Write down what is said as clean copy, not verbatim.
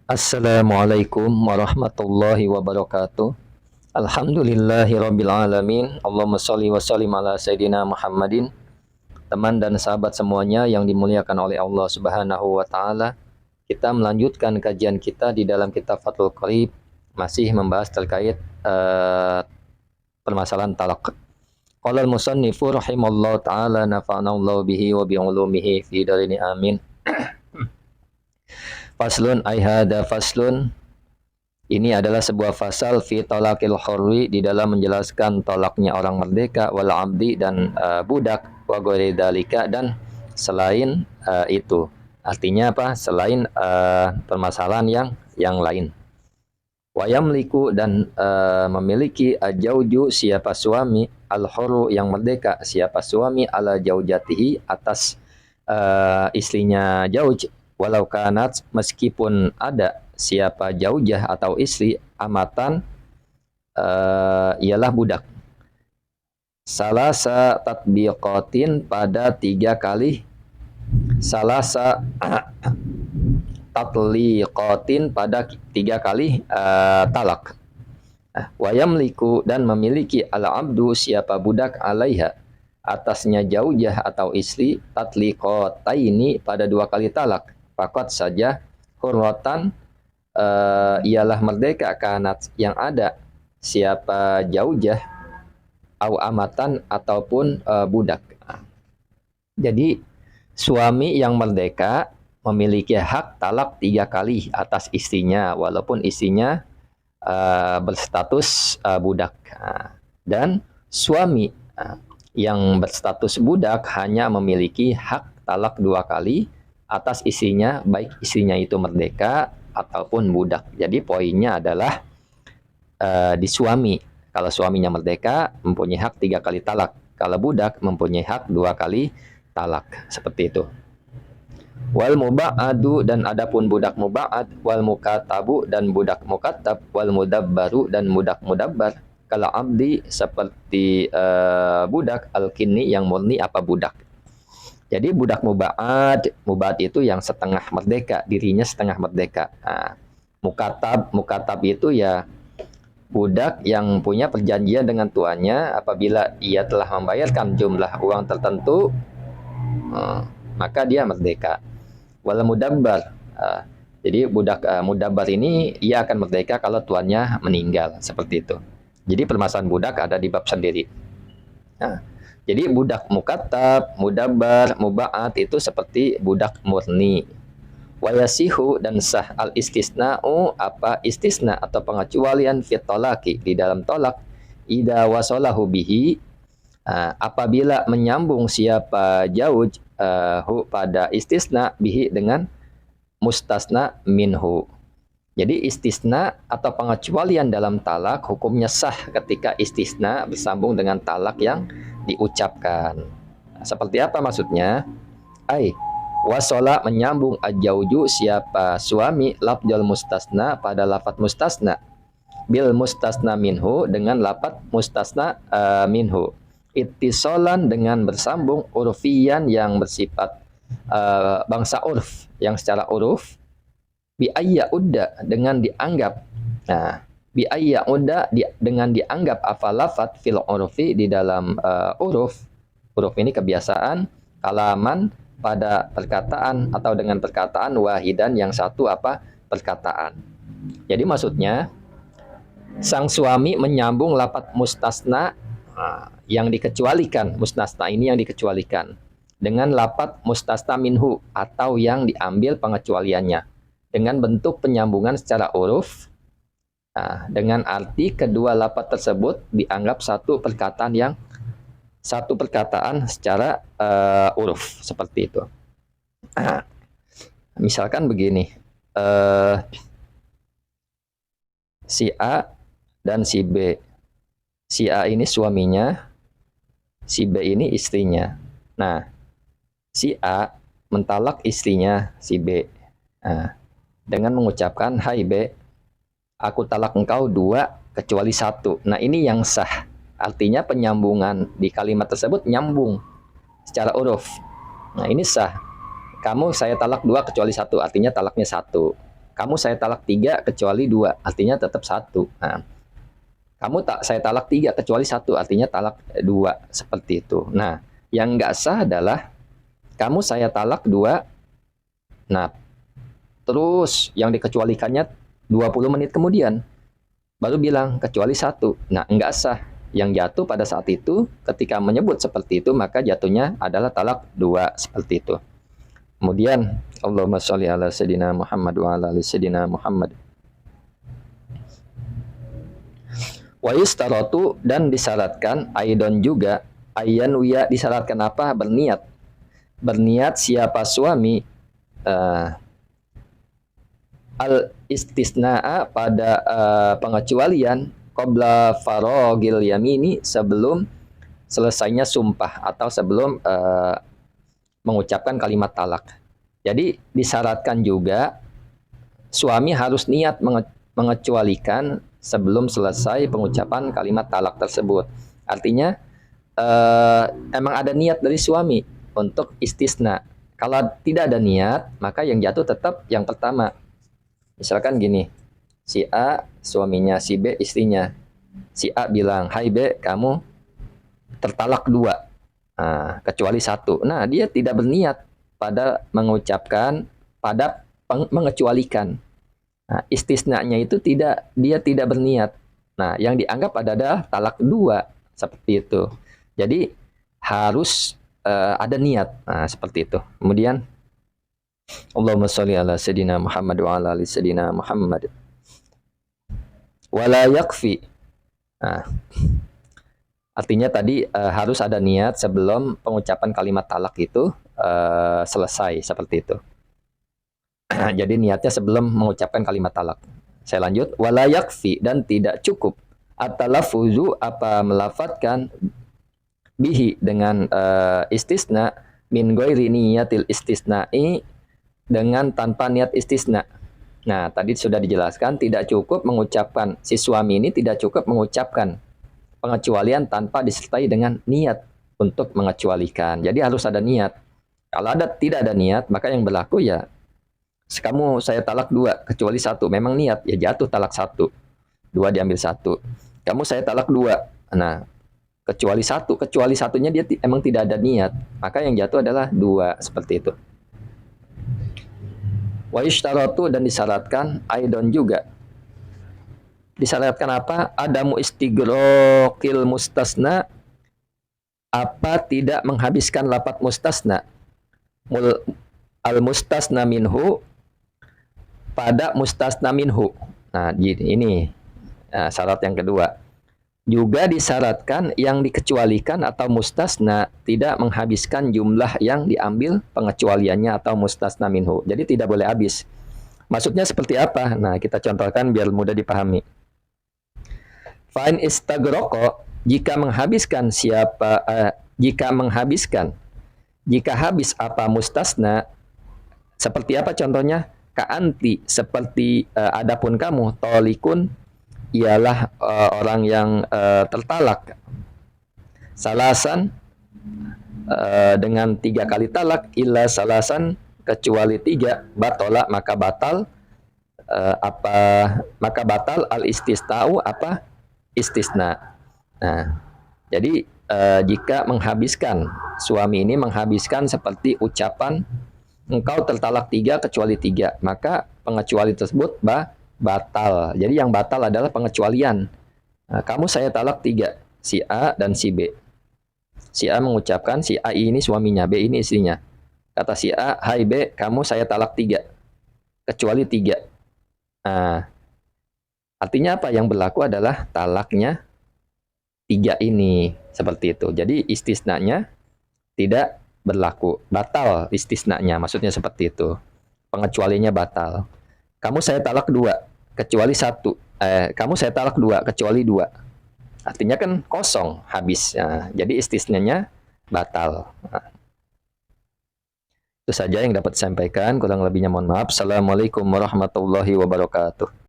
Assalamualaikum warahmatullahi wabarakatuh. Alhamdulillahirabbil alamin. Allahumma shalli wa sallim ala sayidina Muhammadin. Teman dan sahabat semuanya yang dimuliakan oleh Allah Subhanahu wa taala. Kita melanjutkan kajian kita di dalam kitab Fathul Qarib, masih membahas terkait permasalahan talak. Qala al-musannifu rahimallahu taala nafa'anallahu bihi wa bi ulumihi fi darini amin. Faslun ay hada faslun. Ini adalah sebuah fasal fi talaqil hurri, di dalam menjelaskan tolaknya orang merdeka, wal abdi, dan budak, wa ghairi dalika, dan selain itu. Artinya apa? Selain permasalahan yang lain. Wa yamliku, dan memiliki ajauju, siapa suami, al hurru, yang merdeka, siapa suami, ala jaujatihi, atas istrinya jauj, walau kanat, meskipun ada siapa jaujah atau istri, amatan, ialah budak. Salasa tatbiqatin, pada 3 kali. Salasa tatliqatin, pada 3 kali talak. Wa yamliku, dan memiliki, al abdu, siapa budak, alaiha, atasnya jaujah atau istri, tatliqataini, pada 2 kali talak. Fakot saja, hurratan, ialah merdeka, kanat, yang ada siapa jaujah, au amatan, ataupun budak. Jadi suami yang merdeka memiliki hak talak 3 kali atas istrinya, walaupun istrinya berstatus budak. Dan suami yang berstatus budak hanya memiliki hak talak 2 kali atas istrinya, baik istrinya itu merdeka ataupun budak. Jadi poinnya adalah di suami. Kalau suaminya merdeka mempunyai hak 3 kali talak. Kalau budak mempunyai hak 2 kali talak. Seperti itu. Wal muba'adu, dan adapun budak muba'ad, wal mukatabu, dan budak mukatab, wal mudabbaru, dan budak mudabbar, kalau abdi, seperti budak al-kinni, yang murni apa budak. Jadi budak muba'ad itu yang setengah merdeka, dirinya setengah merdeka. Mukatab itu ya budak yang punya perjanjian dengan tuannya, apabila ia telah membayarkan jumlah uang tertentu, maka dia merdeka. Wal mudabbar, jadi budak mudabbar ini ia akan merdeka kalau tuannya meninggal, seperti itu. Jadi permasalahan budak ada di bab sendiri. Jadi budak mukatab, mudabbar, muba'at itu seperti budak murni. Wayasihu, dan sah al istisna'u, apa istisna atau pengecualian fit tolaki, di dalam tolak, ida wasolahu bihi, apabila menyambung siapa jauj pada istisna, bihi, dengan mustasna minhu. Jadi istisna atau pengecualian dalam talak hukumnya sah ketika istisna bersambung dengan talak yang diucapkan. Seperti apa maksudnya? Wasola, menyambung, ajauju, siapa suami, lafdzul mustasna, pada lafadz mustasna, bil mustasna minhu, dengan lafadz mustasna minhu, ittisolan, dengan bersambung, urfiyan, yang bersifat bangsa urf, yang secara uruf, bi ayya udda, dengan dianggap. Bi ayya udda, dengan dianggap apa lafadz fil urfi, di dalam uruf. Uruf ini kebiasaan, kalaman, pada perkataan, atau dengan perkataan, wahidan, yang satu apa perkataan. Jadi maksudnya sang suami menyambung lafadz mustasna yang dikecualikan, mustasna ini yang dikecualikan, dengan lafadz mustasna minhu, atau yang diambil pengecualiannya, dengan bentuk penyambungan secara uruf, dengan arti kedua lafadz tersebut dianggap satu perkataan secara uruf, seperti itu. Misalkan begini, si A dan si B. Si A ini suaminya, si B ini istrinya. Nah, si A mentalak istrinya si B dengan mengucapkan, hai B, aku talak engkau 2 kecuali 1. Nah, ini yang sah. Artinya penyambungan di kalimat tersebut nyambung secara uruf. Nah, ini sah. Kamu saya talak 2 kecuali 1, artinya talaknya 1. kamu saya talak 3 kecuali 2, artinya tetap 1. Nah, kamu tak saya talak 3 kecuali 1, artinya talak 2, seperti itu. Nah, yang nggak sah adalah kamu saya talak 2, nah terus yang dikecualikannya 20 menit kemudian baru bilang kecuali 1. Nah, nggak sah. Yang jatuh pada saat itu ketika menyebut seperti itu maka jatuhnya adalah talak 2, seperti itu. Kemudian Allahumma sholli ala sayyidina Muhammad wa ala ali sayyidina Muhammad. Wa yustaratu, dan disyaratkan aidon juga ayyan wiya, disyaratkan apa? Berniat siapa suami al istisna'a pada pengecualian qabla farogil yamini, sebelum selesainya sumpah atau sebelum mengucapkan kalimat talak. Jadi disyaratkan juga suami harus niat mengecualikan sebelum selesai pengucapan kalimat talak tersebut. Artinya emang ada niat dari suami untuk istisna. Kalau tidak ada niat, maka yang jatuh tetap yang pertama. Misalkan gini, si A suaminya, si B istrinya. Si A bilang, "Hai B, kamu tertalak 2, kecuali 1." Nah, dia tidak berniat pada mengucapkan, pada mengecualikan. Nah, istisnanya itu dia tidak berniat. Nah, yang dianggap adalah talak 2, seperti itu. Jadi harus ada niat. Nah, seperti itu. Kemudian Allahumma sholli ala sayyidina Muhammad wa ala ali sayyidina Muhammad. Wala yakfi. Nah, artinya tadi harus ada niat sebelum pengucapan kalimat talak itu selesai, seperti itu. Jadi niatnya sebelum mengucapkan kalimat talak. Saya lanjut. Wala yakfi, dan tidak cukup at-talaffuzu, apa melafatkan bihi dengan istisna min ghairi niyatil istisna'i, dengan tanpa niat istisna. Nah, tadi sudah dijelaskan tidak cukup mengucapkan, si suami ini tidak cukup mengucapkan pengecualian tanpa disertai dengan niat untuk mengecualikan. Jadi harus ada niat. Kalau tidak ada niat, maka yang berlaku ya kamu saya talak 2 kecuali 1. Memang niat, ya jatuh talak 1. 2 diambil 1. Kamu saya talak 2. Nah, kecuali 1. Kecuali satunya dia emang tidak ada niat. Maka yang jatuh adalah 2, seperti itu. Wa yishtaratu, dan disyaratkan aidon juga. Disyaratkan apa? Adamu istighraqil mustasna, apa tidak menghabiskan lapat mustasna. Al mustasna minhu, pada mustasna minhu. Nah, ini syarat yang kedua. Juga disyaratkan yang dikecualikan atau mustasna tidak menghabiskan jumlah yang diambil pengecualiannya atau mustasna minhu. Jadi tidak boleh habis. Maksudnya seperti apa? Nah, kita contohkan biar mudah dipahami. Fa'in istagroko, jika habis apa mustasna, seperti apa contohnya? Ka'anti, seperti adapun kamu, tolikun, ialah orang yang tertalak, salasan, dengan 3 kali talak, illa salasan, kecuali 3, batola, maka batal maka batal al istisna'u, apa istisna. Nah, jadi jika menghabiskan, suami ini menghabiskan seperti ucapan engkau tertalak 3 kecuali 3, maka pengecuali tersebut batal. Jadi yang batal adalah pengecualian. Nah, kamu saya talak 3, si A dan si B. Si A mengucapkan, si A ini suaminya, B ini istrinya. Kata si A, "Hai B, kamu saya talak 3, kecuali 3." Nah, artinya apa? Yang berlaku adalah talaknya 3 ini, seperti itu. Jadi istisnanya tidak berlaku, batal istisnanya, maksudnya seperti itu. Pengecualiannya batal. Kamu saya talak 2 kecuali 1. Kamu saya talak 2 kecuali 2. Artinya kan kosong, habis. Nah, jadi istisnanya batal. Nah, itu saja yang dapat disampaikan. Kurang lebihnya mohon maaf. Assalamualaikum warahmatullahi wabarakatuh.